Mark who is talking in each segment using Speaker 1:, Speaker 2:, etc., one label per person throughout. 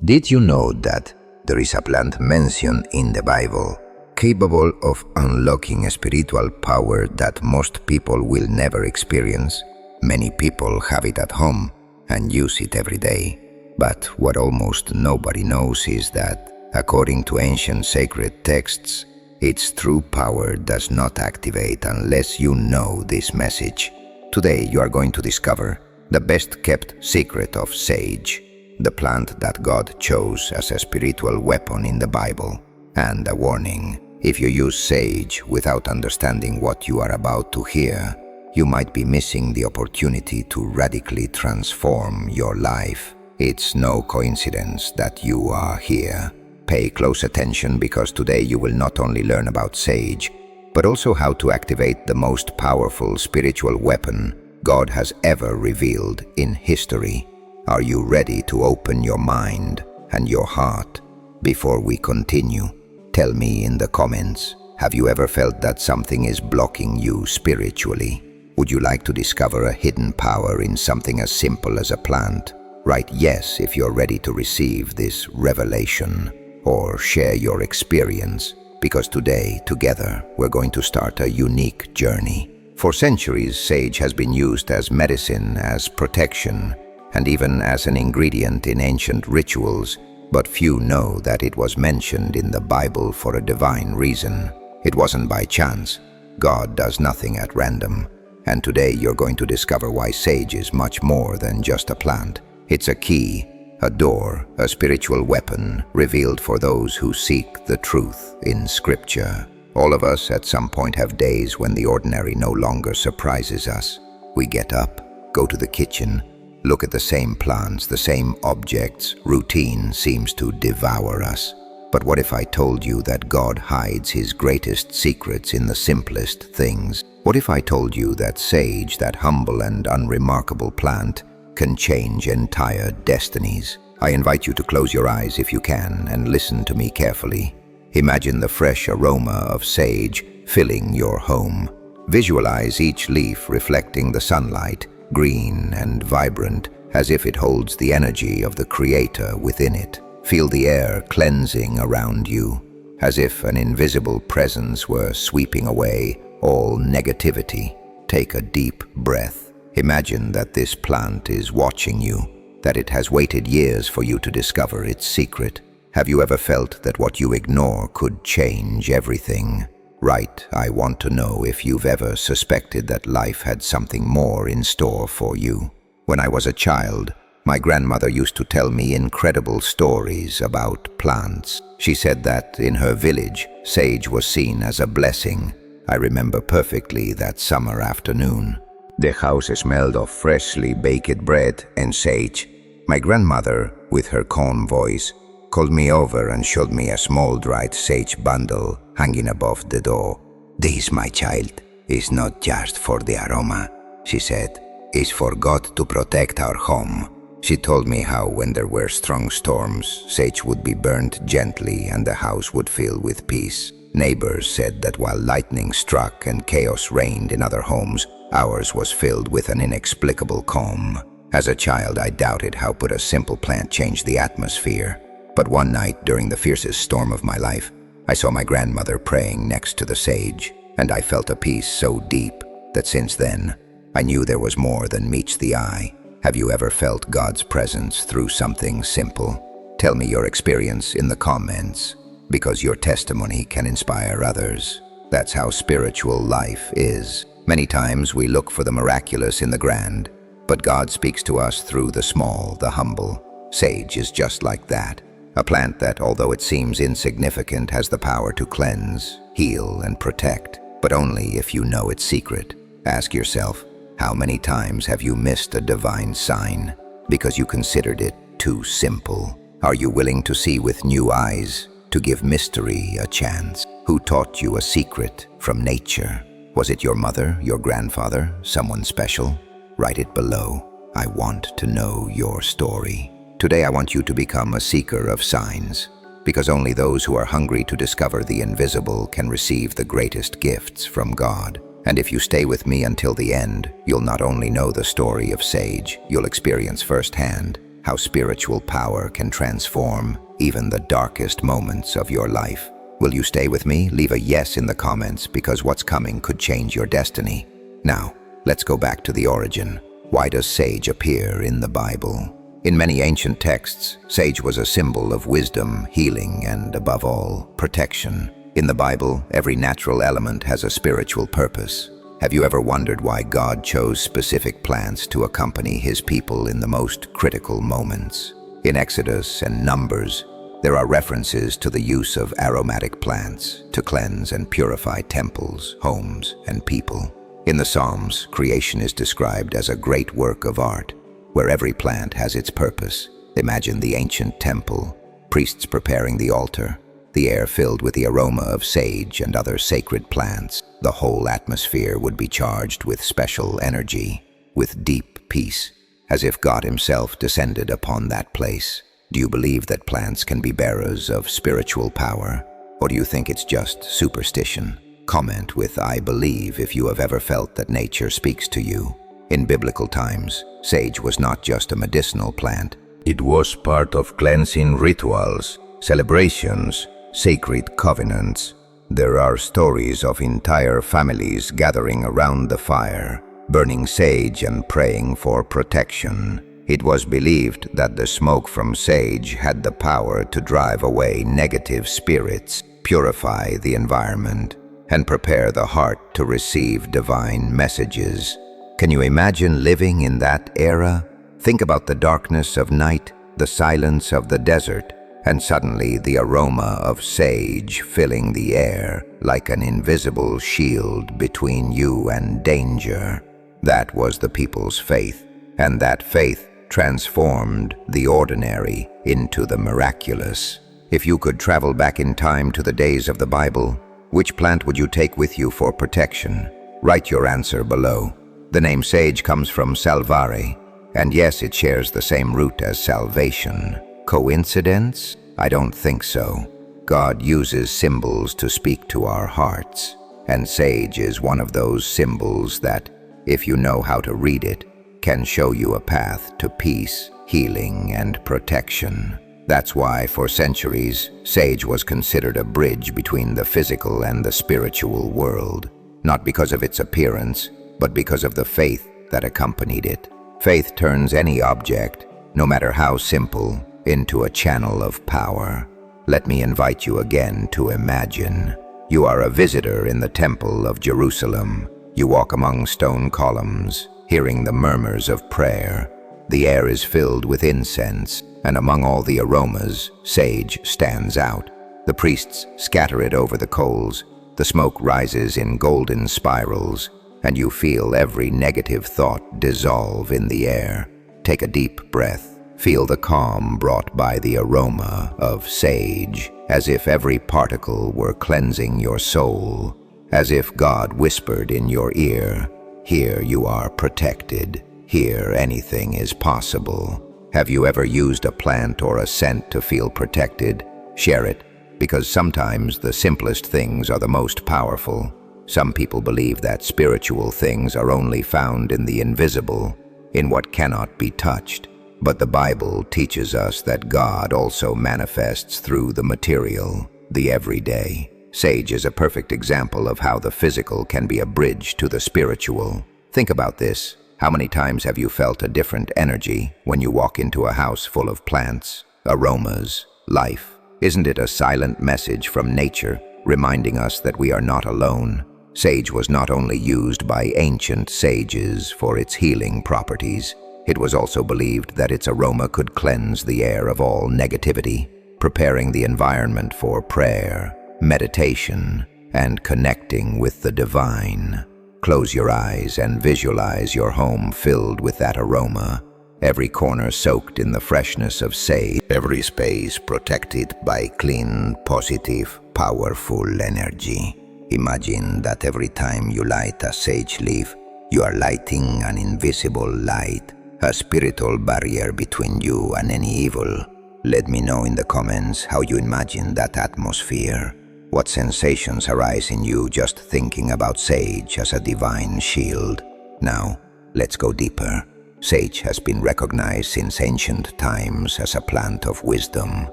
Speaker 1: Did you know that there is a plant mentioned in the Bible capable of unlocking a spiritual power that most people will never experience? Many people have it at home and use it every day. But what almost nobody knows is that, according to ancient sacred texts, its true power does not activate unless you know this message. Today you are going to discover the best-kept secret of sage, the plant that God chose as a spiritual weapon in the Bible. And a warning: if you use sage without understanding what you are about to hear, you might be missing the opportunity to radically transform your life. It's no coincidence that you are here. Pay close attention, because today you will not only learn about sage, but also how to activate the most powerful spiritual weapon God has ever revealed in history. Are you ready to open your mind and your heart? Before we continue, tell me in the comments, have you ever felt that something is blocking you spiritually? Would you like to discover a hidden power in something as simple as a plant? Write yes if you're ready to receive this revelation, or share your experience, because today, together, we're going to start a unique journey. For centuries, sage has been used as medicine, as protection, and even as an ingredient in ancient rituals, but few know that it was mentioned in the Bible for a divine reason. It wasn't by chance. God does nothing at random. And today you're going to discover why sage is much more than just a plant. It's a key, a door, a spiritual weapon revealed for those who seek the truth in Scripture. All of us at some point have days when the ordinary no longer surprises us. We get up, go to the kitchen, look at the same plants, the same objects. Routine seems to devour us. But what if I told you that God hides His greatest secrets in the simplest things? What if I told you that sage, that humble and unremarkable plant, can change entire destinies? I invite you to close your eyes if you can and listen to me carefully. Imagine the fresh aroma of sage filling your home. Visualize each leaf reflecting the sunlight, green and vibrant, as if it holds the energy of the Creator within it. Feel the air cleansing around you, as if an invisible presence were sweeping away all negativity. Take a deep breath. Imagine that this plant is watching you, that it has waited years for you to discover its secret. Have you ever felt that what you ignore could change everything? Right, I want to know if you've ever suspected that life had something more in store for you. When I was a child, my grandmother used to tell me incredible stories about plants. She said that in her village, sage was seen as a blessing. I remember perfectly that summer afternoon. The house smelled of freshly baked bread and sage. My grandmother, with her calm voice, called me over and showed me a small dried sage bundle hanging above the door. "This, my child, is not just for the aroma," she said. "It's for God to protect our home." She told me how when there were strong storms, sage would be burned gently and the house would fill with peace. Neighbors said that while lightning struck and chaos reigned in other homes, ours was filled with an inexplicable calm. As a child, I doubted how could a simple plant change the atmosphere. But one night, during the fiercest storm of my life, I saw my grandmother praying next to the sage, and I felt a peace so deep that since then, I knew there was more than meets the eye. Have you ever felt God's presence through something simple? Tell me your experience in the comments, because your testimony can inspire others. That's how spiritual life is. Many times we look for the miraculous in the grand, but God speaks to us through the small, the humble. Sage is just like that. A plant that, although it seems insignificant, has the power to cleanse, heal, and protect, but only if you know its secret. Ask yourself, how many times have you missed a divine sign because you considered it too simple? Are you willing to see with new eyes, to give mystery a chance? Who taught you a secret from nature? Was it your mother, your grandfather, someone special? Write it below. I want to know your story. Today I want you to become a seeker of signs, because only those who are hungry to discover the invisible can receive the greatest gifts from God. And if you stay with me until the end, you'll not only know the story of sage, you'll experience firsthand how spiritual power can transform even the darkest moments of your life. Will you stay with me? Leave a yes in the comments, because what's coming could change your destiny. Now, let's go back to the origin. Why does sage appear in the Bible? In many ancient texts, sage was a symbol of wisdom, healing, and above all, protection. In the Bible, every natural element has a spiritual purpose. Have you ever wondered why God chose specific plants to accompany his people in the most critical moments? In Exodus and Numbers, there are references to the use of aromatic plants to cleanse and purify temples, homes, and people. In the Psalms, creation is described as a great work of art, where every plant has its purpose. Imagine the ancient temple, priests preparing the altar, the air filled with the aroma of sage and other sacred plants. The whole atmosphere would be charged with special energy, with deep peace, as if God himself descended upon that place. Do you believe that plants can be bearers of spiritual power? Or do you think it's just superstition? Comment with "I believe" if you have ever felt that nature speaks to you. In biblical times, sage was not just a medicinal plant. It was part of cleansing rituals, celebrations, sacred covenants. There are stories of entire families gathering around the fire, burning sage and praying for protection. It was believed that the smoke from sage had the power to drive away negative spirits, purify the environment, and prepare the heart to receive divine messages. Can you imagine living in that era? Think about the darkness of night, the silence of the desert, and suddenly the aroma of sage filling the air like an invisible shield between you and danger. That was the people's faith, and that faith transformed the ordinary into the miraculous. If you could travel back in time to the days of the Bible, which plant would you take with you for protection? Write your answer below. The name sage comes from salvare, and yes, it shares the same root as salvation. Coincidence? I don't think so. God uses symbols to speak to our hearts, and sage is one of those symbols that, if you know how to read it, can show you a path to peace, healing, and protection. That's why, for centuries, sage was considered a bridge between the physical and the spiritual world, not because of its appearance, but because of the faith that accompanied it. Faith turns any object, no matter how simple, into a channel of power. Let me invite you again to imagine. You are a visitor in the Temple of Jerusalem. You walk among stone columns, hearing the murmurs of prayer. The air is filled with incense, and among all the aromas, sage stands out. The priests scatter it over the coals. The smoke rises in golden spirals, and you feel every negative thought dissolve in the air. Take a deep breath. Feel the calm brought by the aroma of sage, as if every particle were cleansing your soul, as if God whispered in your ear, "Here you are protected. Here anything is possible." Have you ever used a plant or a scent to feel protected? Share it, because sometimes the simplest things are the most powerful. Some people believe that spiritual things are only found in the invisible, in what cannot be touched. But the Bible teaches us that God also manifests through the material, the everyday. Sage is a perfect example of how the physical can be a bridge to the spiritual. Think about this. How many times have you felt a different energy when you walk into a house full of plants, aromas, life? Isn't it a silent message from nature, reminding us that we are not alone? Sage was not only used by ancient sages for its healing properties, it was also believed that its aroma could cleanse the air of all negativity, preparing the environment for prayer, meditation, and connecting with the divine. Close your eyes and visualize your home filled with that aroma, every corner soaked in the freshness of sage, every space protected by clean, positive, powerful energy. Imagine that every time you light a sage leaf, you are lighting an invisible light, a spiritual barrier between you and any evil. Let me know in the comments how you imagine that atmosphere. What sensations arise in you just thinking about sage as a divine shield? Now, let's go deeper. Sage has been recognized since ancient times as a plant of wisdom.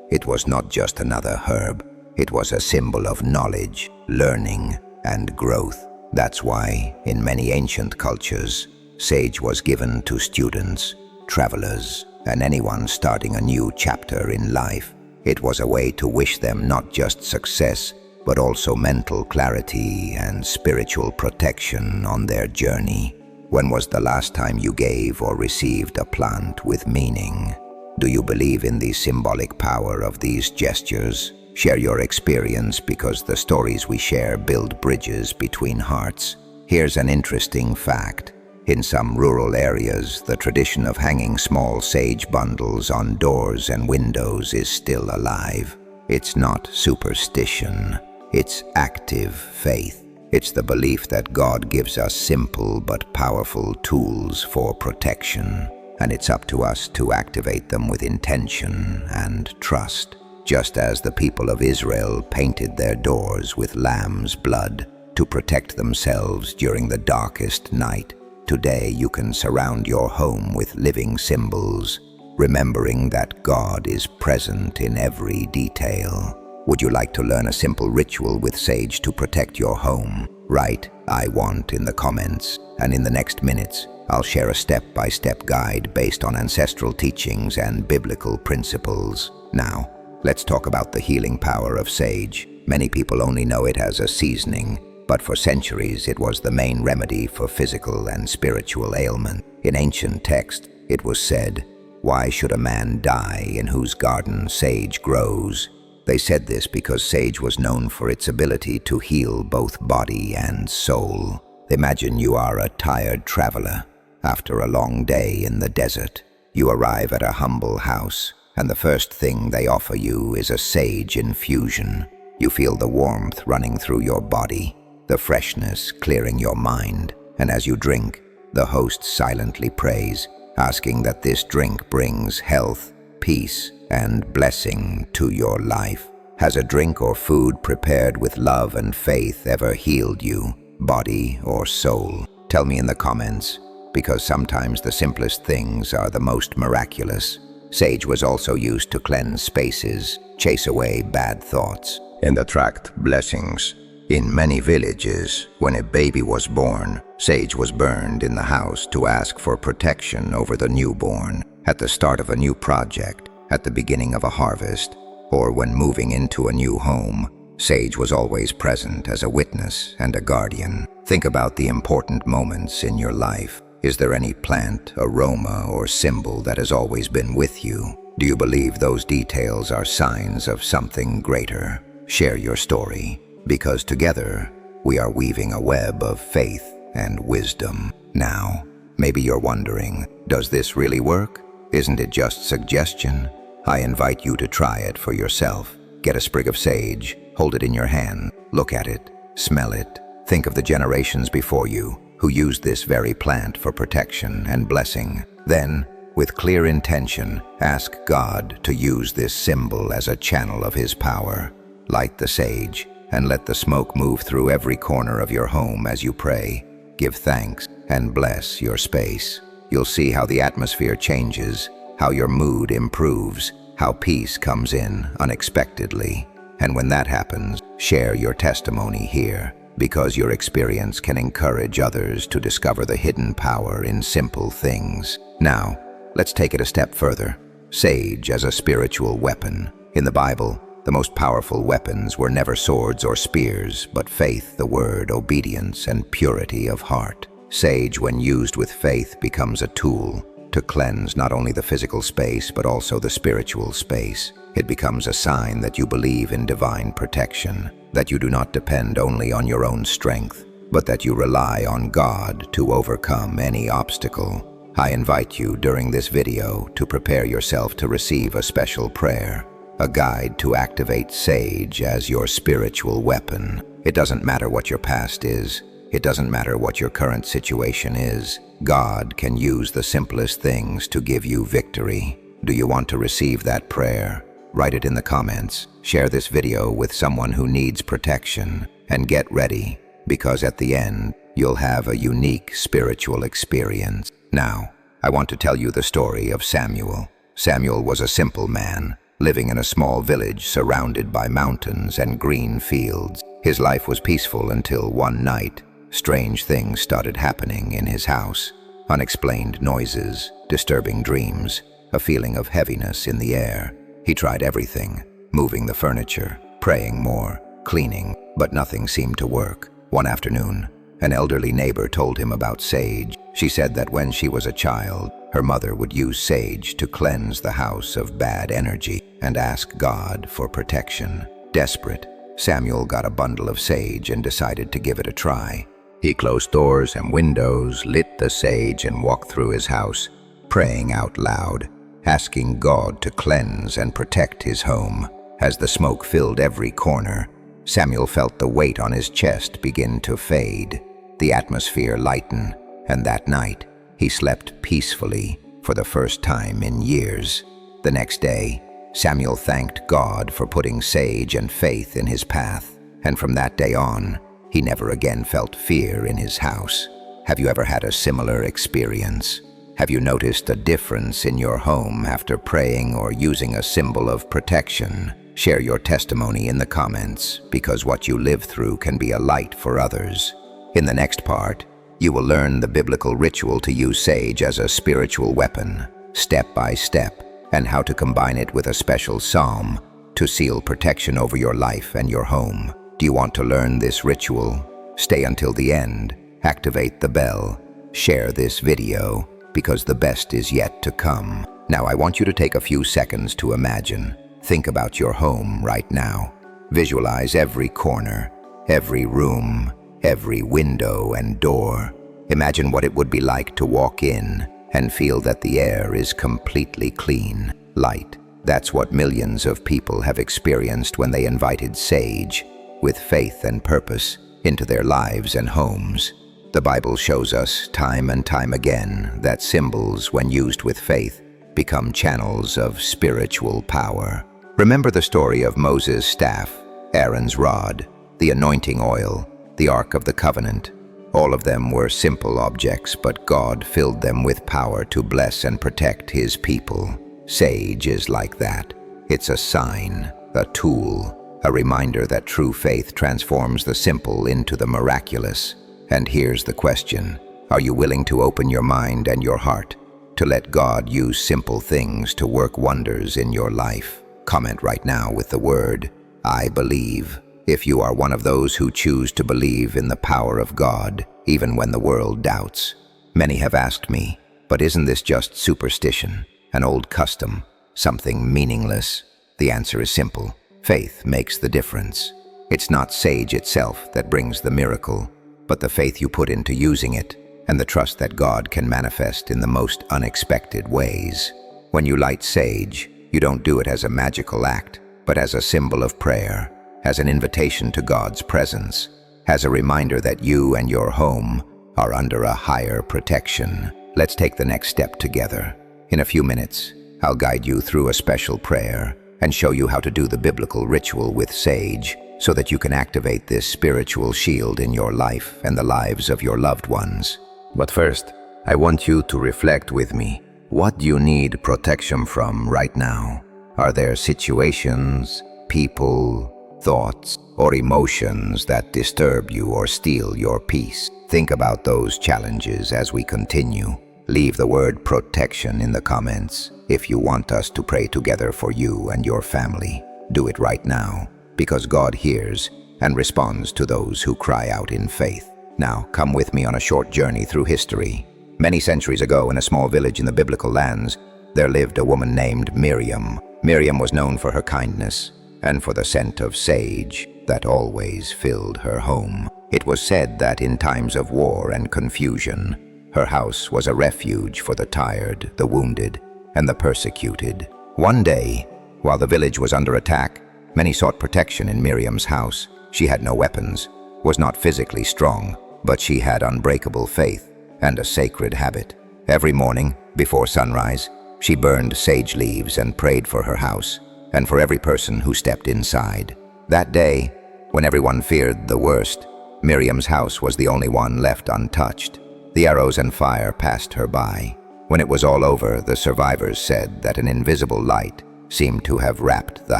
Speaker 1: It was not just another herb. It was a symbol of knowledge, learning, and growth. That's why, in many ancient cultures, sage was given to students, travelers, and anyone starting a new chapter in life. It was a way to wish them not just success, but also mental clarity and spiritual protection on their journey. When was the last time you gave or received a plant with meaning? Do you believe in the symbolic power of these gestures? Share your experience, because the stories we share build bridges between hearts. Here's an interesting fact. In some rural areas, the tradition of hanging small sage bundles on doors and windows is still alive. It's not superstition. It's active faith. It's the belief that God gives us simple but powerful tools for protection, and it's up to us to activate them with intention and trust. Just as the people of Israel painted their doors with lamb's blood to protect themselves during the darkest night, today you can surround your home with living symbols, remembering that God is present in every detail. Would you like to learn a simple ritual with sage to protect your home? Write "I want" in the comments, and in the next minutes, I'll share a step-by-step guide based on ancestral teachings and biblical principles. Now, let's talk about the healing power of sage. Many people only know it as a seasoning, but for centuries it was the main remedy for physical and spiritual ailment. In ancient texts, it was said, "Why should a man die in whose garden sage grows?" They said this because sage was known for its ability to heal both body and soul. Imagine you are a tired traveler. After a long day in the desert, you arrive at a humble house, and the first thing they offer you is a sage infusion. You feel the warmth running through your body, the freshness clearing your mind, and as you drink, the host silently prays, asking that this drink brings health, peace, and blessing to your life. Has a drink or food prepared with love and faith ever healed you, body or soul? Tell me in the comments, because sometimes the simplest things are the most miraculous. Sage was also used to cleanse spaces, chase away bad thoughts, and attract blessings. In many villages, when a baby was born, sage was burned in the house to ask for protection over the newborn. At the start of a new project, at the beginning of a harvest, or when moving into a new home, sage was always present as a witness and a guardian. Think about the important moments in your life. Is there any plant, aroma, or symbol that has always been with you? Do you believe those details are signs of something greater? Share your story, because together we are weaving a web of faith and wisdom. Now, maybe you're wondering, does this really work? Isn't it just suggestion? I invite you to try it for yourself. Get a sprig of sage, hold it in your hand, look at it, smell it. Think of the generations before you who used this very plant for protection and blessing. Then, with clear intention, ask God to use this symbol as a channel of His power. Light the sage and let the smoke move through every corner of your home as you pray. Give thanks and bless your space. You'll see how the atmosphere changes, how your mood improves, how peace comes in unexpectedly. And when that happens, share your testimony here, because your experience can encourage others to discover the hidden power in simple things. Now, let's take it a step further. Sage as a spiritual weapon. In the Bible, the most powerful weapons were never swords or spears, but faith, the word, obedience, and purity of heart. Sage, when used with faith, becomes a tool to cleanse not only the physical space, but also the spiritual space. It becomes a sign that you believe in divine protection, that you do not depend only on your own strength, but that you rely on God to overcome any obstacle. I invite you during this video to prepare yourself to receive a special prayer, a guide to activate sage as your spiritual weapon. It doesn't matter what your past is. It doesn't matter what your current situation is. God can use the simplest things to give you victory. Do you want to receive that prayer? Write it in the comments. Share this video with someone who needs protection, and get ready, because at the end, you'll have a unique spiritual experience. Now, I want to tell you the story of Samuel. Samuel was a simple man, living in a small village surrounded by mountains and green fields. His life was peaceful until one night, strange things started happening in his house. Unexplained noises, disturbing dreams, a feeling of heaviness in the air. He tried everything, moving the furniture, praying more, cleaning, but nothing seemed to work. One afternoon, an elderly neighbor told him about sage. She said that when she was a child, her mother would use sage to cleanse the house of bad energy and ask God for protection. Desperate, Samuel got a bundle of sage and decided to give it a try. He closed doors and windows, lit the sage, and walked through his house, praying out loud, asking God to cleanse and protect his home. As the smoke filled every corner, Samuel felt the weight on his chest begin to fade, the atmosphere lighten, and that night he slept peacefully for the first time in years. The next day, Samuel thanked God for putting sage and faith in his path, and from that day on, he never again felt fear in his house. Have you ever had a similar experience? Have you noticed a difference in your home after praying or using a symbol of protection? Share your testimony in the comments, because what you live through can be a light for others. In the next part, you will learn the biblical ritual to use sage as a spiritual weapon, step by step, and how to combine it with a special psalm to seal protection over your life and your home. Do you want to learn this ritual? Stay until the end, activate the bell, share this video, because the best is yet to come. Now I want you to take a few seconds to imagine. Think about your home right now. Visualize every corner, every room, every window and door. Imagine what it would be like to walk in and feel that the air is completely clean, light. That's what millions of people have experienced when they invited sage, with faith and purpose, into their lives and homes. The Bible shows us time and time again that symbols, when used with faith, become channels of spiritual power. Remember the story of Moses' staff, Aaron's rod, the anointing oil, the Ark of the Covenant. All of them were simple objects, but God filled them with power to bless and protect His people. Sage is like that. It's a sign, a tool, a reminder that true faith transforms the simple into the miraculous. And here's the question: are you willing to open your mind and your heart to let God use simple things to work wonders in your life? Comment right now with the word, I believe, if you are one of those who choose to believe in the power of God, even when the world doubts. Many have asked me, but isn't this just superstition, an old custom, something meaningless? The answer is simple. Faith makes the difference. It's not sage itself that brings the miracle, but the faith you put into using it, and the trust that God can manifest in the most unexpected ways. When you light sage, you don't do it as a magical act, but as a symbol of prayer, as an invitation to God's presence, as a reminder that you and your home are under a higher protection. Let's take the next step together. In a few minutes, I'll guide you through a special prayer and show you how to do the biblical ritual with sage, so that you can activate this spiritual shield in your life and the lives of your loved ones. But first, I want you to reflect with me. What do you need protection from right now? Are there situations, people, thoughts, or emotions that disturb you or steal your peace? Think about those challenges as we continue. Leave the word protection in the comments if you want us to pray together for you and your family. Do it right now, because God hears and responds to those who cry out in faith. Now, come with me on a short journey through history. Many centuries ago, in a small village in the biblical lands, there lived a woman named Miriam. Miriam was known for her kindness and for the scent of sage that always filled her home. It was said that in times of war and confusion, her house was a refuge for the tired, the wounded, and the persecuted. One day, while the village was under attack, many sought protection in Miriam's house. She had no weapons, was not physically strong, but she had unbreakable faith and a sacred habit. Every morning, before sunrise, she burned sage leaves and prayed for her house and for every person who stepped inside. That day, when everyone feared the worst, Miriam's house was the only one left untouched. The arrows and fire passed her by, When it was all over, the survivors said that an invisible light seemed to have wrapped the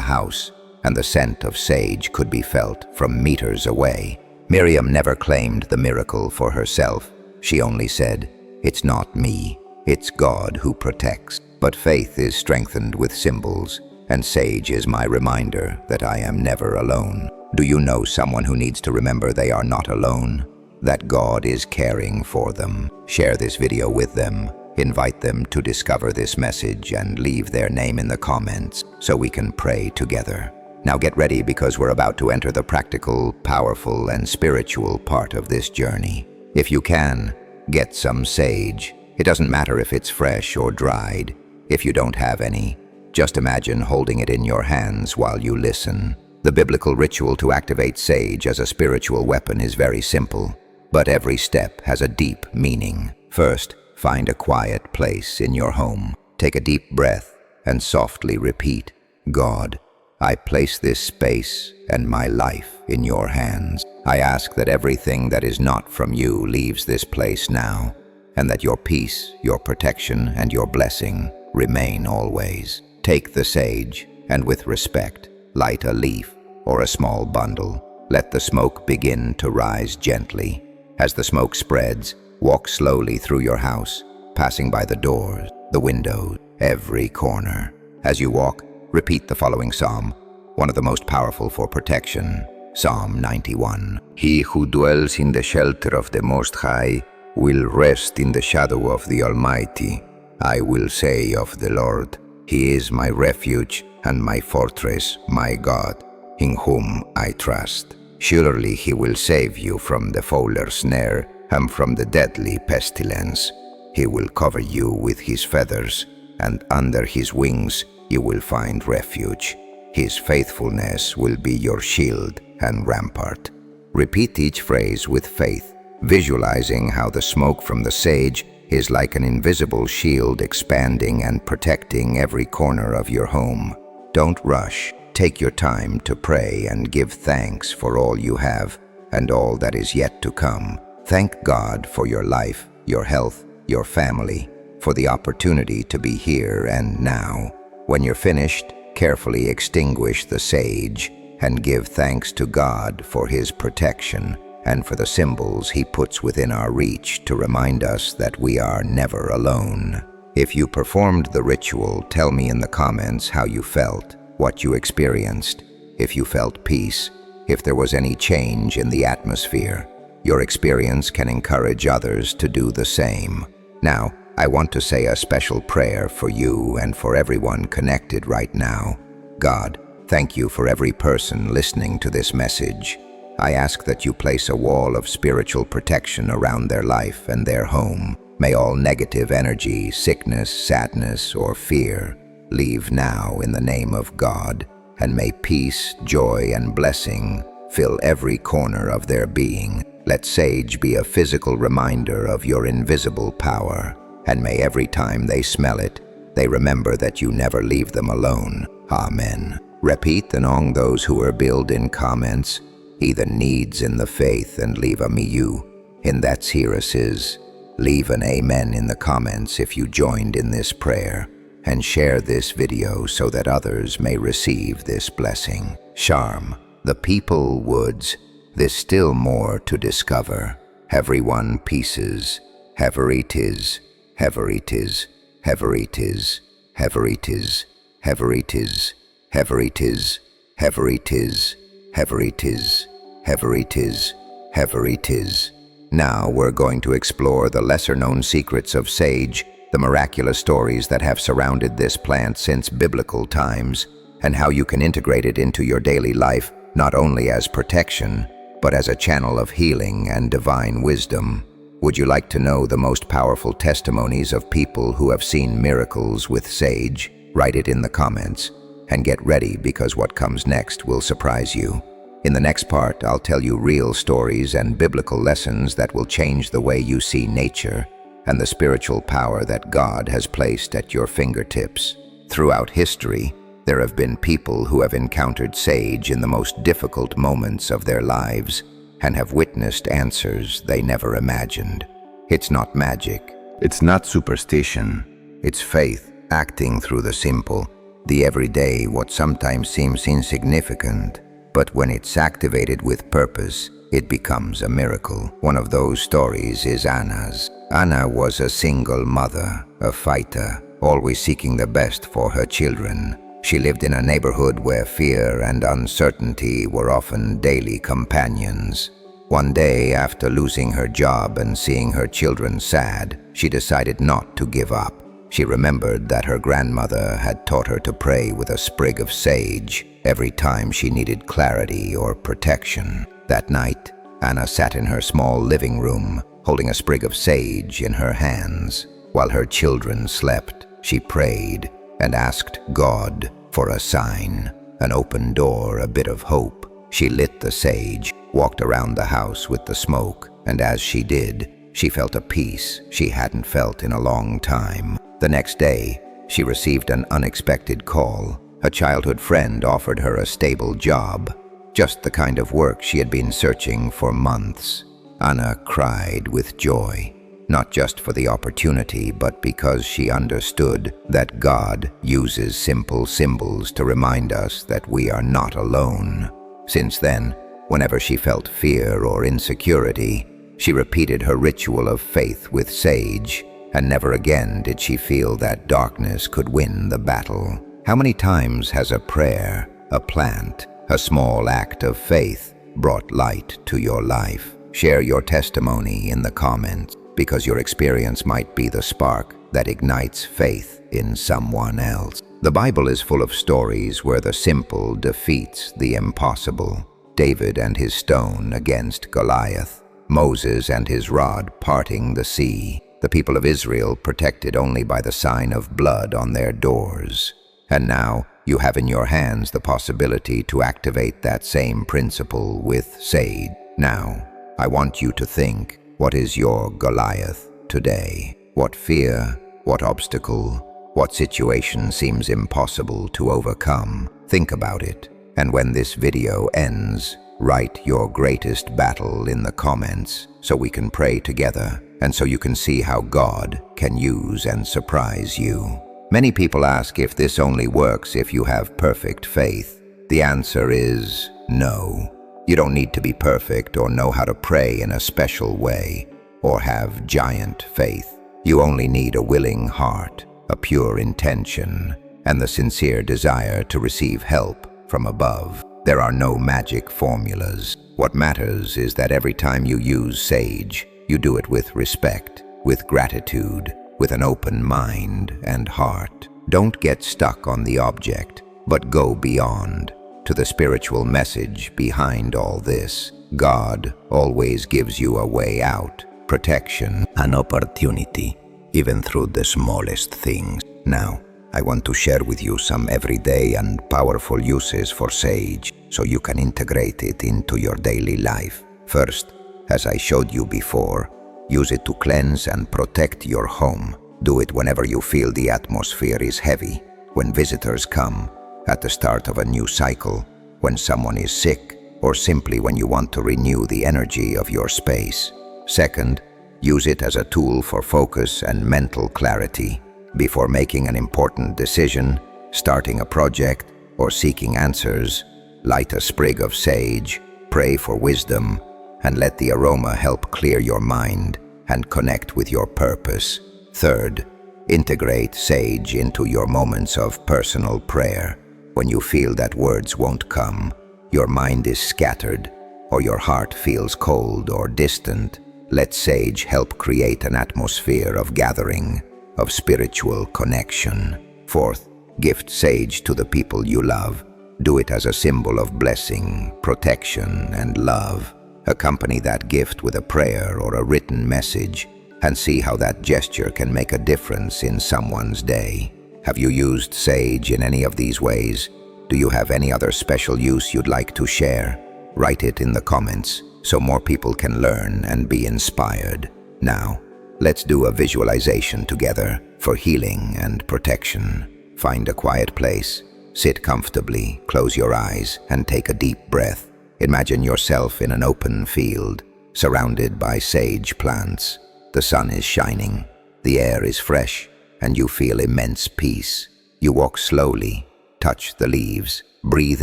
Speaker 1: house, and the scent of sage could be felt from meters away. Miriam never claimed the miracle for herself. She only said, "It's not me, it's God who protects." But faith is strengthened with symbols, and sage is my reminder that I am never alone. Do you know someone who needs to remember they are not alone? That God is caring for them. Share this video with them. Invite them to discover this message and leave their name in the comments so we can pray together. Now get ready, because we're about to enter the practical, powerful, and spiritual part of this journey. If you can, get some sage. It doesn't matter if it's fresh or dried. If you don't have any, just imagine holding it in your hands while you listen. The biblical ritual to activate sage as a spiritual weapon is very simple, but every step has a deep meaning. First, find a quiet place in your home. Take a deep breath and softly repeat, "God, I place this space and my life in your hands. I ask that everything that is not from you leaves this place now, and that your peace, your protection, and your blessing remain always." Take the sage and with respect, light a leaf or a small bundle. Let the smoke begin to rise gently. As the smoke spreads, walk slowly through your house, passing by the doors, the windows, every corner. As you walk, repeat the following psalm, one of the most powerful for protection, Psalm 91. "He who dwells in the shelter of the Most High will rest in the shadow of the Almighty. I will say of the Lord, He is my refuge and my fortress, my God, in whom I trust. Surely He will save you from the fowler's snare and from the deadly pestilence. He will cover you with His feathers, and under His wings you will find refuge. His faithfulness will be your shield and rampart." Repeat each phrase with faith, visualizing how the smoke from the sage is like an invisible shield expanding and protecting every corner of your home. Don't rush. Take your time to pray and give thanks for all you have and all that is yet to come. Thank God for your life, your health, your family, for the opportunity to be here and now. When you're finished, carefully extinguish the sage and give thanks to God for His protection and for the symbols He puts within our reach to remind us that we are never alone. If you performed the ritual, tell me in the comments how you felt, what you experienced, if you felt peace, if there was any change in the atmosphere. Your experience can encourage others to do the same. Now, I want to say a special prayer for you and for everyone connected right now. God, thank you for every person listening to this message. I ask that you place a wall of spiritual protection around their life and their home. May all negative energy, sickness, sadness, or fear leave now in the name of God, and may peace, joy, and blessing fill every corner of their being. Let sage be a physical reminder of your invisible power, and may every time they smell it, they remember that you never leave them alone. Amen. Repeat among those who are billed in comments, either needs in the faith, and leave a me you. In that Cirrus is. Leave an amen in the comments if you joined in this prayer, and share this video so that others may receive this blessing. Charm, the people woods, there's still more to discover. Everyone pieces, ever it is, ever it is, ever it is, ever it is, ever it is, ever it is, ever it is, ever it is, ever it is, ever it is. Now we're going to explore the lesser-known secrets of sage, the miraculous stories that have surrounded this plant since biblical times, and how you can integrate it into your daily life, not only as protection, but as a channel of healing and divine wisdom. Would you like to know the most powerful testimonies of people who have seen miracles with sage? Write it in the comments, and get ready, because what comes next will surprise you. In the next part, I'll tell you real stories and biblical lessons that will change the way you see nature and the spiritual power that God has placed at your fingertips. Throughout history, there have been people who have encountered sage in the most difficult moments of their lives and have witnessed answers they never imagined. It's not magic, It's not superstition. It's faith acting through the simple, the everyday, what sometimes seems insignificant. But when it's activated with purpose, it becomes a miracle. One of those stories is Anna's. Anna was a single mother, a fighter, always seeking the best for her children. She lived in a neighborhood where fear and uncertainty were often daily companions. One day, after losing her job and seeing her children sad, she decided not to give up. She remembered that her grandmother had taught her to pray with a sprig of sage every time she needed clarity or protection. That night, Anna sat in her small living room, holding a sprig of sage in her hands. While her children slept, she prayed and asked God for a sign, an open door, a bit of hope. She lit the sage, walked around the house with the smoke, and as she did, she felt a peace she hadn't felt in a long time. The next day, she received an unexpected call. A childhood friend offered her a stable job, just the kind of work she had been searching for months. Anna cried with joy, not just for the opportunity, but because she understood that God uses simple symbols to remind us that we are not alone. Since then, whenever she felt fear or insecurity, she repeated her ritual of faith with sage, and never again did she feel that darkness could win the battle. How many times has a prayer, a plant, a small act of faith brought light to your life? Share your testimony in the comments, because your experience might be the spark that ignites faith in someone else. The Bible is full of stories where the simple defeats the impossible. David and his stone against Goliath, Moses and his rod parting the sea, the people of Israel protected only by the sign of blood on their doors. And now you have in your hands the possibility to activate that same principle with sage. Now, I want you to think, what is your Goliath today? What fear, what obstacle, what situation seems impossible to overcome? Think about it. And when this video ends, write your greatest battle in the comments so we can pray together and so you can see how God can use and surprise you. Many people ask if this only works if you have perfect faith. The answer is no. You don't need to be perfect or know how to pray in a special way or have giant faith. You only need a willing heart, a pure intention, and the sincere desire to receive help from above. There are no magic formulas. What matters is that every time you use sage, you do it with respect, with gratitude, with an open mind and heart. Don't get stuck on the object, but go beyond to the spiritual message behind all this. God always gives you a way out, protection, an opportunity, even through the smallest things. Now, I want to share with you some everyday and powerful uses for sage so you can integrate it into your daily life. First, as I showed you before, use it to cleanse and protect your home. Do it whenever you feel the atmosphere is heavy, when visitors come, at the start of a new cycle, when someone is sick, or simply when you want to renew the energy of your space. Second, use it as a tool for focus and mental clarity. Before making an important decision, starting a project, or seeking answers, light a sprig of sage, pray for wisdom, and let the aroma help clear your mind and connect with your purpose. Third, integrate sage into your moments of personal prayer. When you feel that words won't come, your mind is scattered, or your heart feels cold or distant, let sage help create an atmosphere of gathering, of spiritual connection. Fourth, gift sage to the people you love. Do it as a symbol of blessing, protection, and love. Accompany that gift with a prayer or a written message, and see how that gesture can make a difference in someone's day. Have you used sage in any of these ways? Do you have any other special use you'd like to share? Write it in the comments so more people can learn and be inspired. Now, let's do a visualization together for healing and protection. Find a quiet place, sit comfortably, close your eyes, and take a deep breath. Imagine yourself in an open field, surrounded by sage plants. The sun is shining, The air is fresh, and you feel immense peace. You walk slowly, touch the leaves, breathe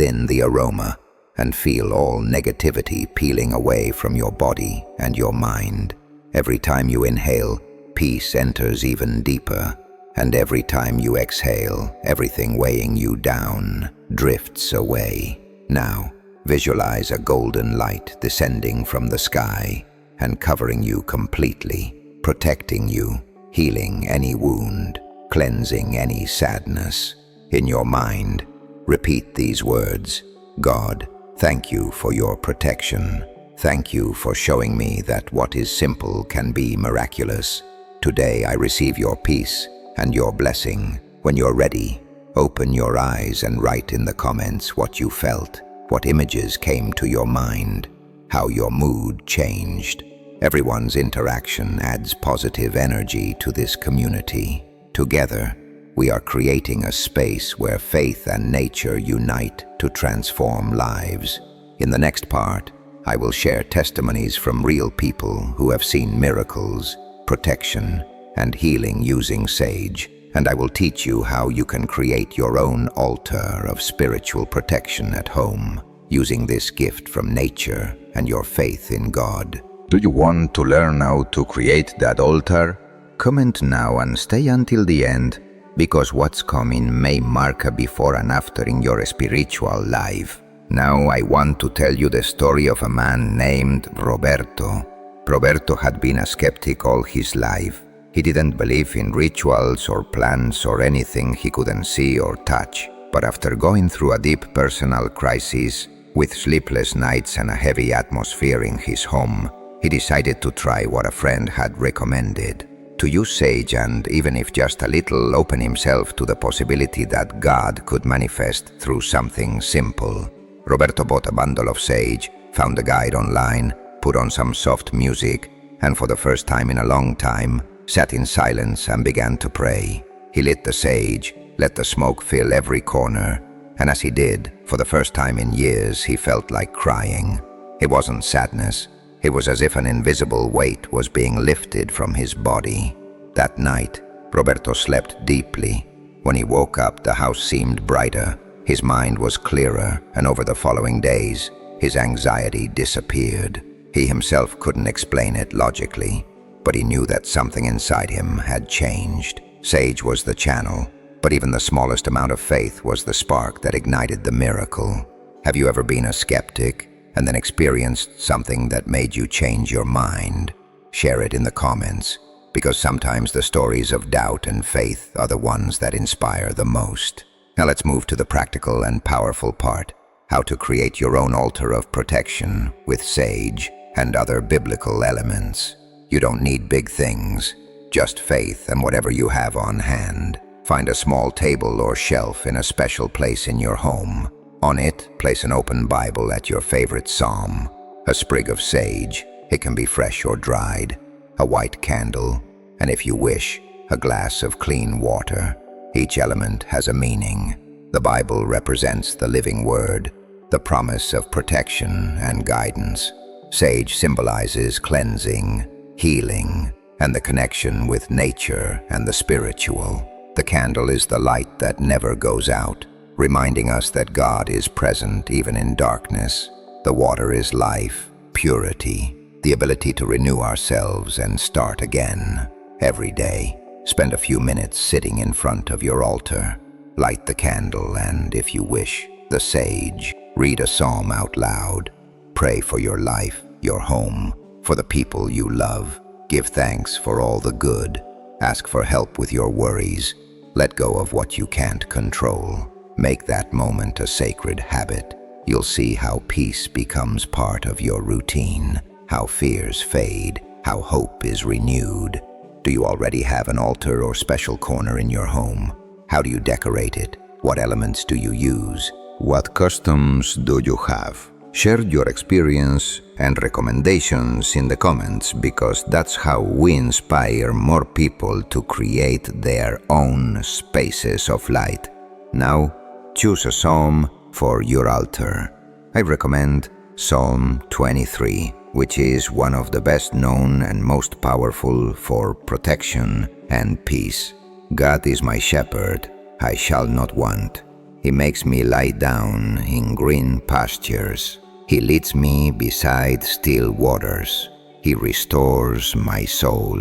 Speaker 1: in the aroma, and feel all negativity peeling away from your body and your mind. Every time you inhale, peace enters even deeper, and every time you exhale, everything weighing you down drifts away. Now, visualize a golden light descending from the sky and covering you completely, protecting you, healing any wound, cleansing any sadness. In your mind, repeat these words: God, thank you for your protection. Thank you for showing me that what is simple can be miraculous. Today I receive your peace and your blessing. When you're ready, open your eyes and write in the comments what you felt, what images came to your mind, how your mood changed. Everyone's interaction adds positive energy to this community. Together, we are creating a space where faith and nature unite to transform lives. In the next part, I will share testimonies from real people who have seen miracles, protection, and healing using sage, and I will teach you how you can create your own altar of spiritual protection at home, using this gift from nature and your faith in God. Do you want to learn how to create that altar? Comment now and stay until the end, because what's coming may mark a before and after in your spiritual life. Now I want to tell you the story of a man named Roberto. Roberto had been a skeptic all his life. He didn't believe in rituals or plans or anything he couldn't see or touch. But after going through a deep personal crisis, with sleepless nights and a heavy atmosphere in his home, he decided to try what a friend had recommended: to use sage and, even if just a little, open himself to the possibility that God could manifest through something simple. Roberto bought a bundle of sage, found a guide online, put on some soft music, and for the first time in a long time, sat in silence and began to pray. He lit the sage, let the smoke fill every corner, and as he did, for the first time in years, he felt like crying. It wasn't sadness. It was as if an invisible weight was being lifted from his body. That night, Roberto slept deeply. When he woke up, the house seemed brighter. His mind was clearer, and over the following days, his anxiety disappeared. He himself couldn't explain it logically, but he knew that something inside him had changed. Sage was the channel, but even the smallest amount of faith was the spark that ignited the miracle. Have you ever been a skeptic and then experienced something that made you change your mind? Share it in the comments, because sometimes the stories of doubt and faith are the ones that inspire the most. Now let's move to the practical and powerful part: how to create your own altar of protection with sage and other biblical elements. You don't need big things, just faith and whatever you have on hand. Find a small table or shelf in a special place in your home. On it, place an open Bible at your favorite psalm, a sprig of sage, it can be fresh or dried, a white candle, and if you wish, a glass of clean water. Each element has a meaning. The Bible represents the living word, the promise of protection and guidance. Sage symbolizes cleansing, healing, and the connection with nature and the spiritual. The candle is the light that never goes out, reminding us that God is present even in darkness. The water is life, purity, the ability to renew ourselves and start again. Every day, spend a few minutes sitting in front of your altar. Light the candle and, if you wish, the sage. Read a psalm out loud. Pray for your life, your home, for the people you love. Give thanks for all the good. Ask for help with your worries. Let go of what you can't control. Make that moment a sacred habit. You'll see how peace becomes part of your routine, how fears fade, how hope is renewed. Do you already have an altar or special corner in your home? How do you decorate it? What elements do you use? What customs do you have? Share your experience and recommendations in the comments, because that's how we inspire more people to create their own spaces of light. Now, choose a psalm for your altar. I recommend Psalm 23. which is one of the best known and most powerful for protection and peace. God is my shepherd, I shall not want. He makes me lie down in green pastures. He leads me beside still waters. He restores my soul.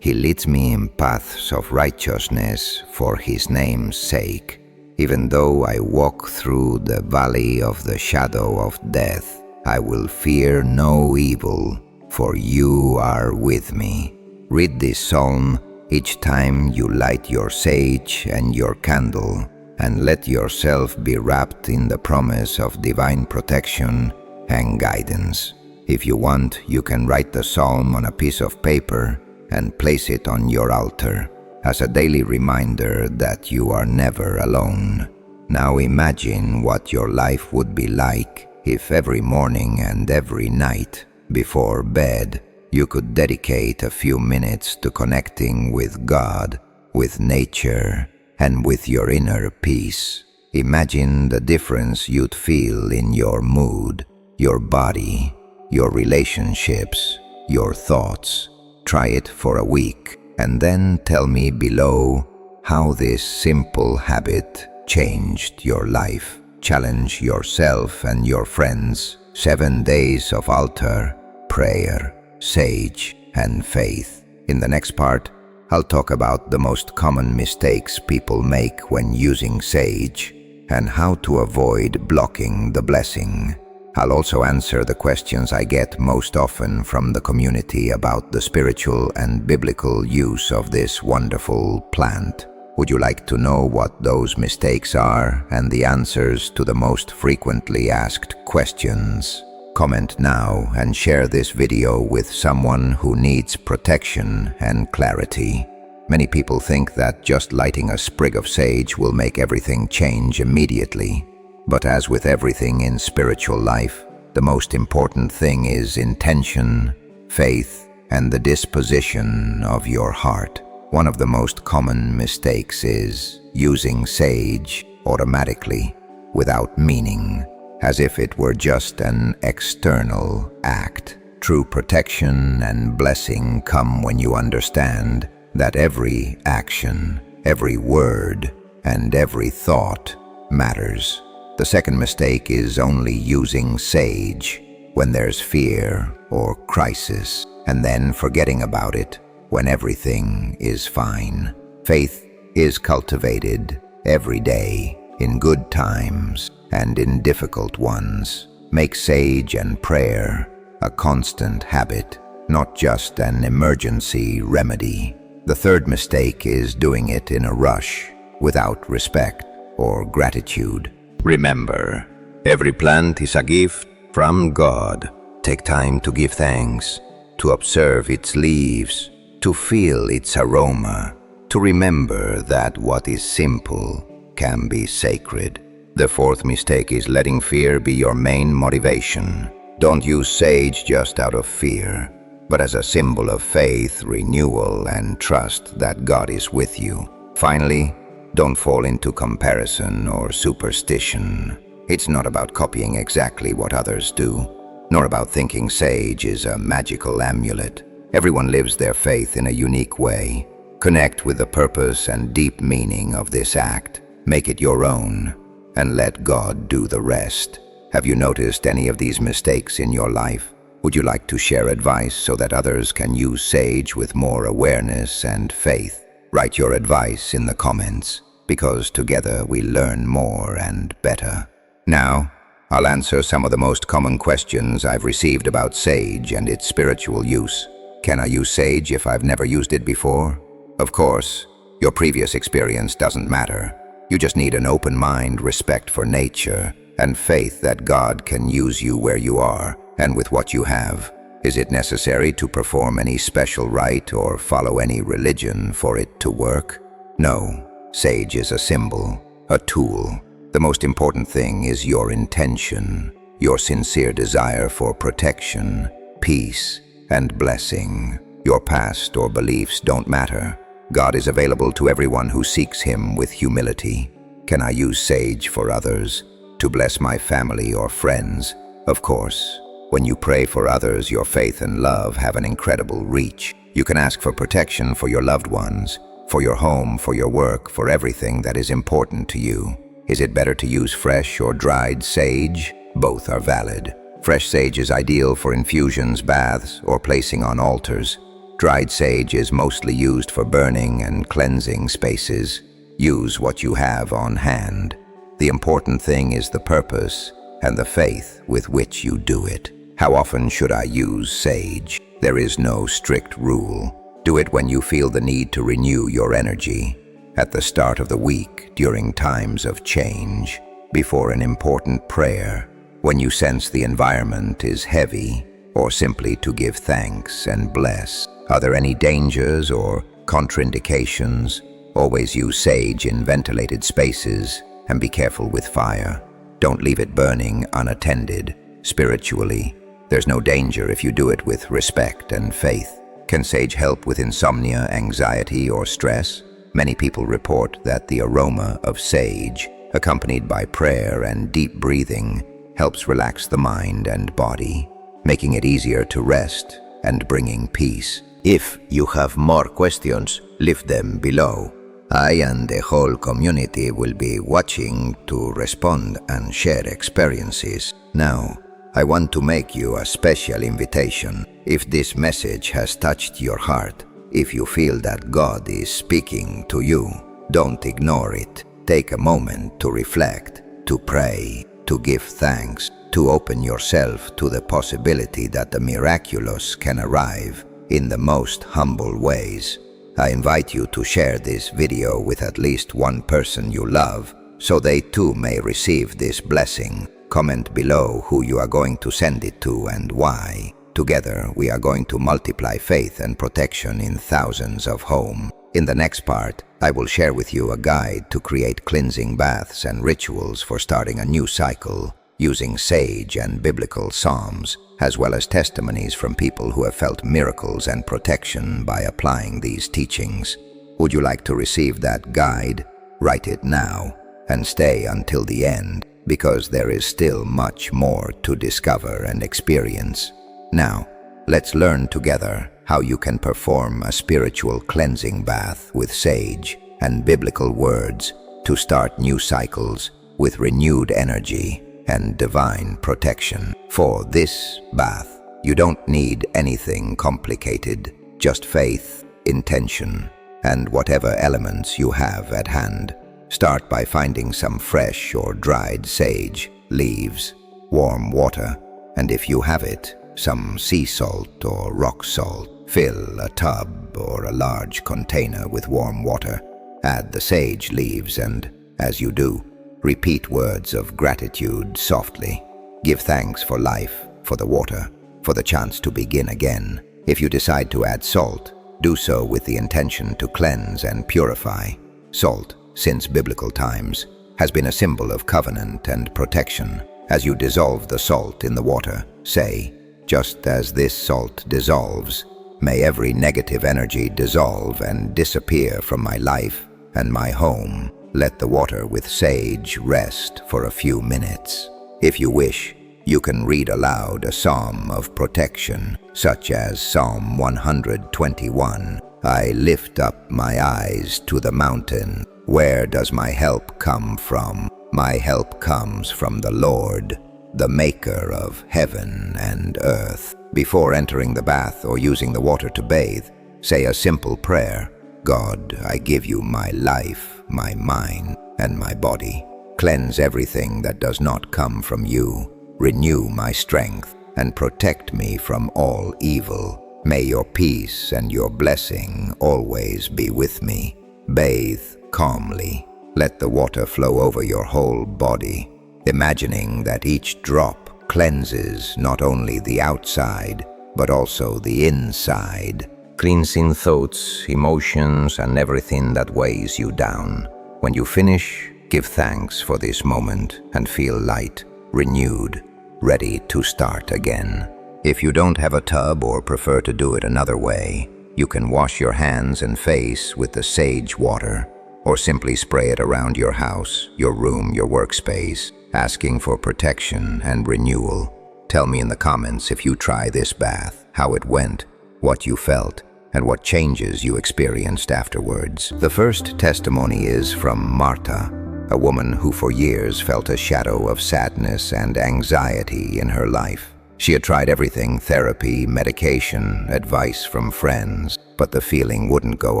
Speaker 1: He leads me in paths of righteousness for his name's sake. Even though I walk through the valley of the shadow of death, I will fear no evil, for you are with me. Read this psalm each time you light your sage and your candle, and let yourself be wrapped in the promise of divine protection and guidance. If you want, you can write the psalm on a piece of paper and place it on your altar as a daily reminder that you are never alone. Now imagine what your life would be like if every morning and every night before bed you could dedicate a few minutes to connecting with God, with nature, and with your inner peace. Imagine the difference you'd feel in your mood, your body, your relationships, your thoughts. Try it for a week and then tell me below how this simple habit changed your life. Challenge yourself and your friends. 7 days of altar, prayer, sage, and faith. In the next part, I'll talk about the most common mistakes people make when using sage and how to avoid blocking the blessing. I'll also answer the questions I get most often from the community about the spiritual and biblical use of this wonderful plant. Would you like to know what those mistakes are and the answers to the most frequently asked questions? Comment now and share this video with someone who needs protection and clarity. Many people think that just lighting a sprig of sage will make everything change immediately. But as with everything in spiritual life, the most important thing is intention, faith, and the disposition of your heart. One of the most common mistakes is using sage automatically, without meaning, as if it were just an external act. True protection and blessing come when you understand that every action, every word, and every thought matters. The second mistake is only using sage when there's fear or crisis, and then forgetting about it when everything is fine. Faith is cultivated every day, in good times and in difficult ones. Make sage and prayer a constant habit, not just an emergency remedy. The third mistake is doing it in a rush, without respect or gratitude. Remember, every plant is a gift from God. Take time to give thanks, to observe its leaves, to feel its aroma, to remember that what is simple can be sacred. The fourth mistake is letting fear be your main motivation. Don't use sage just out of fear, but as a symbol of faith, renewal, and trust that God is with you. Finally, don't fall into comparison or superstition. It's not about copying exactly what others do, nor about thinking sage is a magical amulet. Everyone lives their faith in a unique way. Connect with the purpose and deep meaning of this act. Make it your own, and let God do the rest. Have you noticed any of these mistakes in your life? Would you like to share advice so that others can use sage with more awareness and faith? Write your advice in the comments, because together we learn more and better. Now, I'll answer some of the most common questions I've received about sage and its spiritual use. Can I use sage if I've never used it before? Of course, your previous experience doesn't matter. You just need an open mind, respect for nature, and faith that God can use you where you are and with what you have. Is it necessary to perform any special rite or follow any religion for it to work? No, sage is a symbol, a tool. The most important thing is your intention, your sincere desire for protection, peace, and blessing. Your past or beliefs don't matter. God is available to everyone who seeks Him with humility. Can I use sage for others, to bless my family or friends? Of course. When you pray for others, your faith and love have an incredible reach. You can ask for protection for your loved ones, for your home, for your work, for everything that is important to you. Is it better to use fresh or dried sage? Both are valid. Fresh sage is ideal for infusions, baths, or placing on altars. Dried sage is mostly used for burning and cleansing spaces. Use what you have on hand. The important thing is the purpose and the faith with which you do it. How often should I use sage? There is no strict rule. Do it when you feel the need to renew your energy, at the start of the week, during times of change, before an important prayer, when you sense the environment is heavy, or simply to give thanks and bless. Are there any dangers or contraindications? Always use sage in ventilated spaces and be careful with fire. Don't leave it burning unattended. Spiritually, there's no danger if you do it with respect and faith. Can sage help with insomnia, anxiety, or stress? Many people report that the aroma of sage, accompanied by prayer and deep breathing, helps relax the mind and body, making it easier to rest and bringing peace. If you have more questions, leave them below. I and the whole community will be watching to respond and share experiences. Now, I want to make you a special invitation. If this message has touched your heart, if you feel that God is speaking to you, don't ignore it. Take a moment to reflect, to pray, to give thanks, to open yourself to the possibility that the miraculous can arrive in the most humble ways. I invite you to share this video with at least one person you love, so they too may receive this blessing. Comment below who you are going to send it to and why. Together, we are going to multiply faith and protection in thousands of homes. In the next part, I will share with you a guide to create cleansing baths and rituals for starting a new cycle, using sage and biblical psalms, as well as testimonies from people who have felt miracles and protection by applying these teachings. Would you like to receive that guide? Write it now and stay until the end, because there is still much more to discover and experience. Now, let's learn together how you can perform a spiritual cleansing bath with sage and biblical words to start new cycles with renewed energy and divine protection. For this bath, you don't need anything complicated, just faith, intention, and whatever elements you have at hand. Start by finding some fresh or dried sage, leaves, warm water, and if you have it, some sea salt or rock salt. Fill a tub or a large container with warm water. Add the sage leaves and, as you do, repeat words of gratitude softly. Give thanks for life, for the water, for the chance to begin again. If you decide to add salt, do so with the intention to cleanse and purify. Salt, since biblical times, has been a symbol of covenant and protection. As you dissolve the salt in the water, say, "Just as this salt dissolves, may every negative energy dissolve and disappear from my life and my home." Let the water with sage rest for a few minutes. If you wish, you can read aloud a psalm of protection, such as Psalm 121. I lift up my eyes to the mountain. Where does my help come from? My help comes from the Lord, the maker of heaven and earth. Before entering the bath or using the water to bathe, say a simple prayer. God, I give you my life, my mind, and my body. Cleanse everything that does not come from you. Renew my strength and protect me from all evil. May your peace and your blessing always be with me. Bathe calmly. Let the water flow over your whole body, imagining that each drop cleanses not only the outside, but also the inside, cleansing thoughts, emotions, and everything that weighs you down. When you finish, give thanks for this moment and feel light, renewed, ready to start again. If you don't have a tub or prefer to do it another way, you can wash your hands and face with the sage water, or simply spray it around your house, your room, your workspace, asking for protection and renewal. Tell me in the comments if you try this bath, how it went, what you felt, and what changes you experienced afterwards. The first testimony is from Marta, a woman who for years felt a shadow of sadness and anxiety in her life. She had tried everything: therapy, medication, advice from friends, but the feeling wouldn't go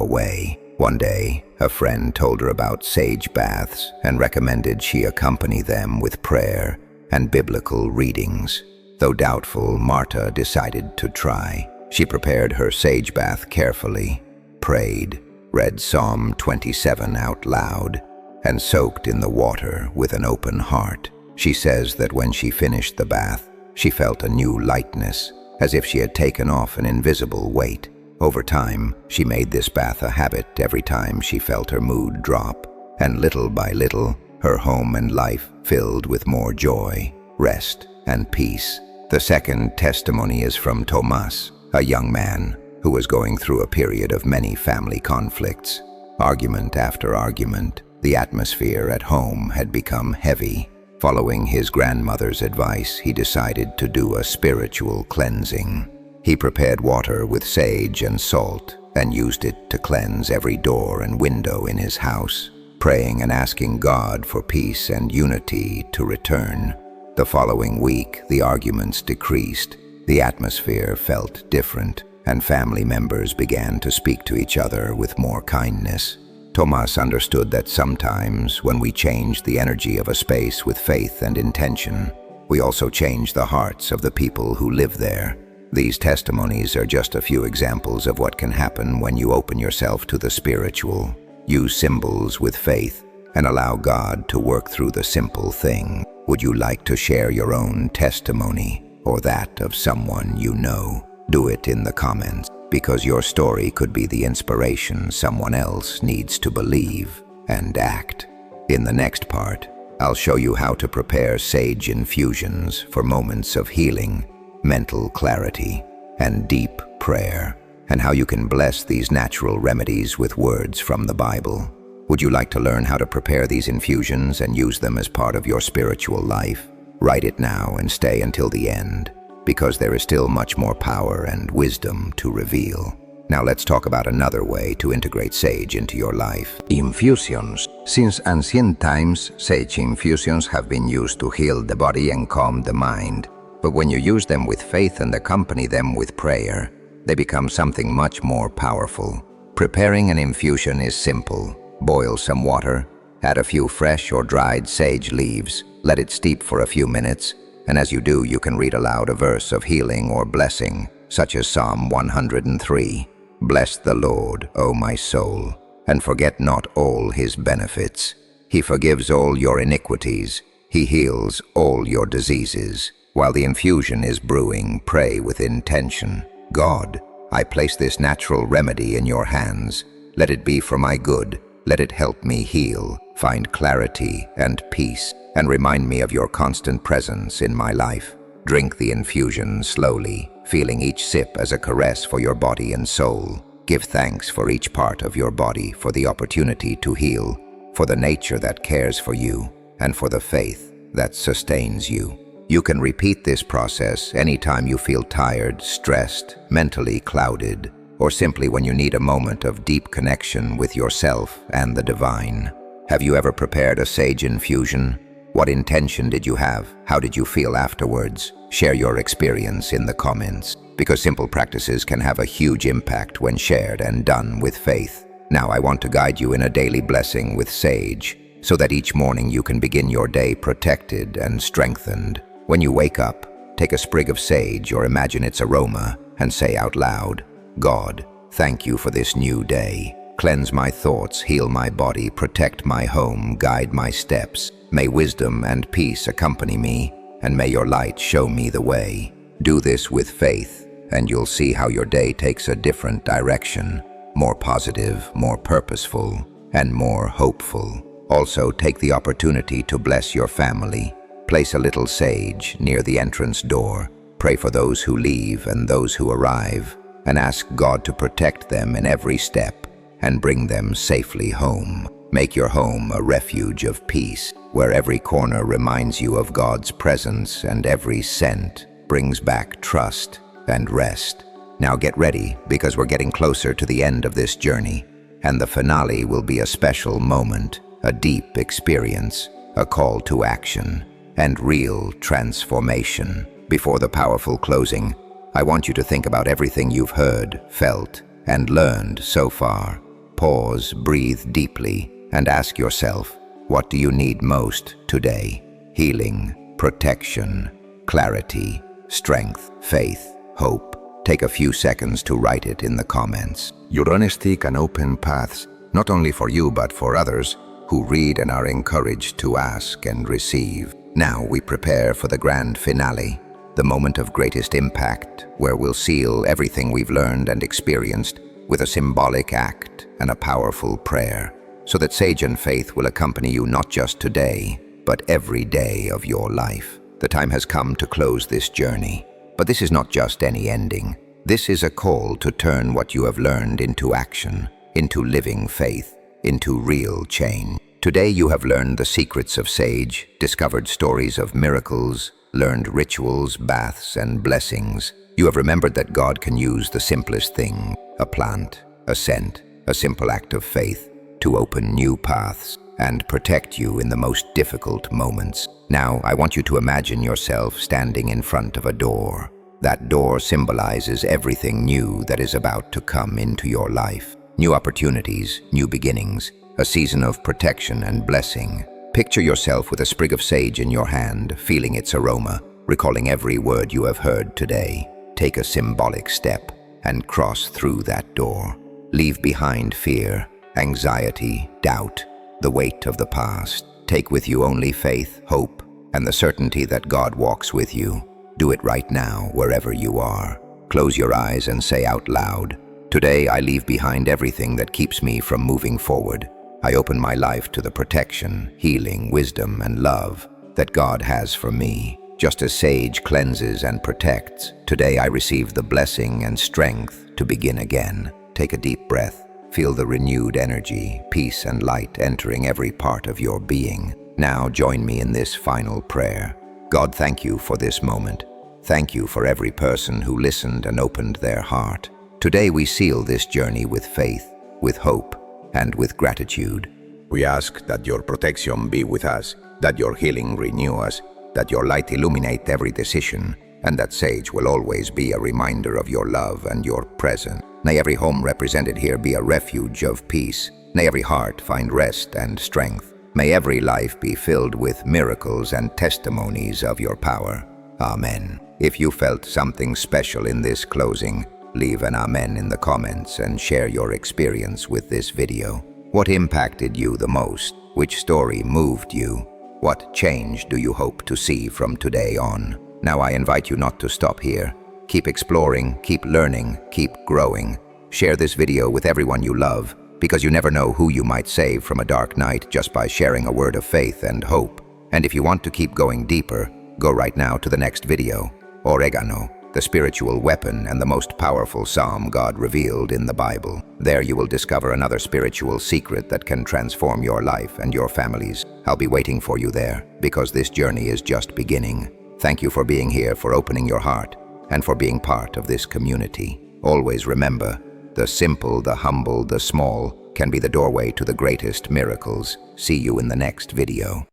Speaker 1: away. One day, a friend told her about sage baths and recommended she accompany them with prayer and biblical readings. Though doubtful, Marta decided to try. She prepared her sage bath carefully, prayed, read Psalm 27 out loud, and soaked in the water with an open heart. She says that when she finished the bath, she felt a new lightness, as if she had taken off an invisible weight. Over time, she made this bath a habit every time she felt her mood drop, and little by little, her home and life filled with more joy, rest, and peace. The second testimony is from Tomas, a young man who was going through a period of many family conflicts. Argument after argument, the atmosphere at home had become heavy. Following his grandmother's advice, he decided to do a spiritual cleansing. He prepared water with sage and salt and used it to cleanse every door and window in his house, praying and asking God for peace and unity to return. The following week, the arguments decreased, the atmosphere felt different, and family members began to speak to each other with more kindness. Tomas understood that sometimes when we change the energy of a space with faith and intention, we also change the hearts of the people who live there. These testimonies are just a few examples of what can happen when you open yourself to the spiritual, use symbols with faith, and allow God to work through the simple thing. Would you like to share your own testimony or that of someone you know? Do it in the comments, because your story could be the inspiration someone else needs to believe and act. In the next part, I'll show you how to prepare sage infusions for moments of healing, mental clarity, and deep prayer, and how you can bless these natural remedies with words from the Bible. Would you like to learn how to prepare these infusions and use them as part of your spiritual life? Write it now and stay until the end, because there is still much more power and wisdom to reveal. Now let's talk about another way to integrate sage into your life. Infusions. Since ancient times, sage infusions have been used to heal the body and calm the mind. But when you use them with faith and accompany them with prayer, they become something much more powerful. Preparing an infusion is simple. Boil some water, add a few fresh or dried sage leaves, let it steep for a few minutes, and as you do, you can read aloud a verse of healing or blessing, such as Psalm 103. Bless the Lord, O my soul, and forget not all his benefits. He forgives all your iniquities. He heals all your diseases. While the infusion is brewing, pray with intention. God, I place this natural remedy in your hands. Let it be for my good. Let it help me heal, find clarity and peace, and remind me of your constant presence in my life. Drink the infusion slowly, feeling each sip as a caress for your body and soul. Give thanks for each part of your body, for the opportunity to heal, for the nature that cares for you, and for the faith that sustains you. You can repeat this process anytime you feel tired, stressed, mentally clouded, or simply when you need a moment of deep connection with yourself and the divine. Have you ever prepared a sage infusion? What intention did you have? How did you feel afterwards? Share your experience in the comments, because simple practices can have a huge impact when shared and done with faith. Now I want to guide you in a daily blessing with sage, so that each morning you can begin your day protected and strengthened. When you wake up, take a sprig of sage or imagine its aroma and say out loud, God, thank you for this new day. Cleanse my thoughts, heal my body, protect my home, guide my steps. May wisdom and peace accompany me, and may your light show me the way. Do this with faith, and you'll see how your day takes a different direction, more positive, more purposeful, and more hopeful. Also, take the opportunity to bless your family. Place a little sage near the entrance door. Pray for those who leave and those who arrive, and ask God to protect them in every step and bring them safely home. Make your home a refuge of peace, where every corner reminds you of God's presence and every scent brings back trust and rest. Now get ready, because we're getting closer to the end of this journey, and the finale will be a special moment, a deep experience, a call to action, and real transformation. Before the powerful closing, I want you to think about everything you've heard, felt, and learned so far. Pause, breathe deeply, and ask yourself, what do you need most today? Healing, protection, clarity, strength, faith, hope. Take a few seconds to write it in the comments. Your honesty can open paths, not only for you but for others who read and are encouraged to ask and receive. Now we prepare for the grand finale, the moment of greatest impact, where we'll seal everything we've learned and experienced with a symbolic act and a powerful prayer, so that Sage and Faith will accompany you not just today, but every day of your life. The time has come to close this journey. But this is not just any ending. This is a call to turn what you have learned into action, into living faith, into real change. Today you have learned the secrets of Sage, discovered stories of miracles, learned rituals, baths, and blessings. You have remembered that God can use the simplest thing, a plant, a scent, a simple act of faith, to open new paths and protect you in the most difficult moments. Now, I want you to imagine yourself standing in front of a door. That door symbolizes everything new that is about to come into your life. New opportunities, new beginnings, a season of protection and blessing. Picture yourself with a sprig of sage in your hand, feeling its aroma, recalling every word you have heard today. Take a symbolic step and cross through that door. Leave behind fear, anxiety, doubt, the weight of the past. Take with you only faith, hope, and the certainty that God walks with you. Do it right now, wherever you are. Close your eyes and say out loud, "Today I leave behind everything that keeps me from moving forward. I open my life to the protection, healing, wisdom, and love that God has for me. Just as Sage cleanses and protects, today I receive the blessing and strength to begin again." Take a deep breath. Feel the renewed energy, peace, and light entering every part of your being. Now join me in this final prayer. God, thank you for this moment. Thank you for every person who listened and opened their heart. Today we seal this journey with faith, with hope, and with gratitude. We ask that your protection be with us, that your healing renew us, that your light illuminate every decision, and that Sage will always be a reminder of your love and your presence. May every home represented here be a refuge of peace. May every heart find rest and strength. May every life be filled with miracles and testimonies of your power. Amen. If you felt something special in this closing, leave an amen in the comments and share your experience with this video. What impacted you the most? Which story moved you? What change do you hope to see from today on? Now I invite you not to stop here. Keep exploring, keep learning, keep growing. Share this video with everyone you love, because you never know who you might save from a dark night just by sharing a word of faith and hope. And if you want to keep going deeper, go right now to the next video, Oregano, the spiritual weapon and the most powerful psalm God revealed in the Bible. There you will discover another spiritual secret that can transform your life and your families. I'll be waiting for you there, because this journey is just beginning. Thank you for being here, for opening your heart, and for being part of this community. Always remember, the simple, the humble, the small can be the doorway to the greatest miracles. See you in the next video.